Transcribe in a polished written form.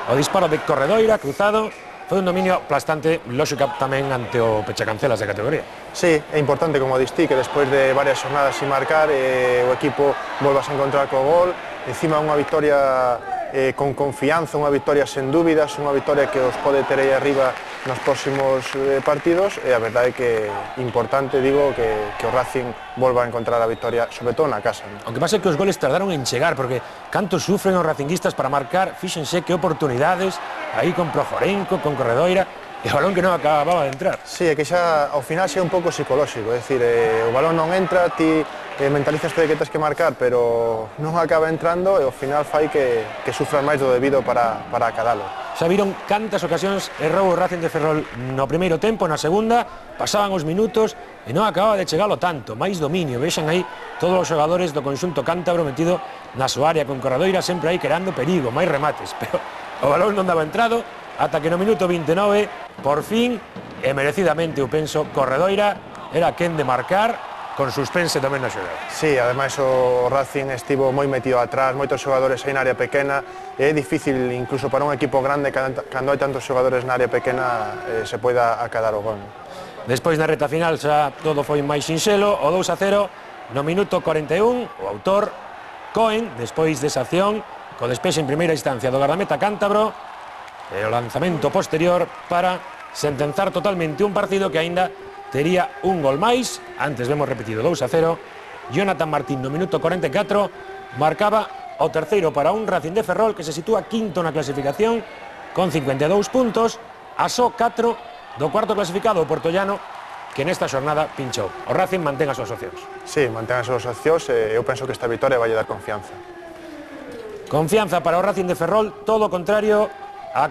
o disparo de Corredoira, cruzado, foi un dominio aplastante, lógico tamén ante o pechacancelas de categoría. Sí, é importante, como distí, que despois de varias xornadas sin marcar, o equipo volvas a encontrar co gol, encima unha victoria con confianza, unha victoria sen dúbidas, unha victoria que os pode ter aí arriba nos próximos partidos, e a verdade é que é importante, digo, que o Racing volva a encontrar a victoria, sobre todo na casa. O que pasa é que os goles tardaron en chegar, porque canto sufren os racinguistas para marcar, fíxense que oportunidades, aí con Projorenko, con Corredoira, e o balón que non acababa de entrar. Sí, é que xa ao final xa é un pouco psicolóxico, é dicir, o balón non entra, ti mentalizaste de que tens que marcar, pero non acaba entrando e ao final fai que sufras máis do debido para acadalo. Xa viron cantas ocasións errou o Racing de Ferrol no primeiro tempo, na segunda, pasaban os minutos e non acababa de chegalo tanto, máis dominio, vexan aí todos os xogadores do conxunto cántabro metido na súa área con Corredoira sempre aí creando perigo, máis remates, pero o balón non daba entrado, ata que no minuto 29, por fin, e merecidamente, eu penso, Corredoira era quen de marcar, con suspense tamén na xogada. Sí, ademais o Racing estivo moi metido atrás, moitos xogadores aí na área pequena, e é difícil, incluso para un equipo grande, cando hai tantos xogadores na área pequena, se poida acadar o gol. Despois na reta final xa todo foi máis sinxelo, o 2-0, no minuto 41, o autor, Cohen, despois desa acción, co despexe en primeira instancia do gardameta cántabro, e o lanzamento posterior para sentenzar totalmente un partido que aínda tería un gol máis. Antes vemos repetido 2-0. Jonathan Martín no minuto 44 marcaba o terceiro para un Racing de Ferrol que se sitúa quinto na clasificación con 52 puntos, a só 4 do cuarto clasificado, o portollano, que nesta xornada pinchou. O Racing mantén as súas opcións. Sí, mantén as súas opcións e eu penso que esta vitória vai dar confianza. Confianza para o Racing de Ferrol, todo o contrario a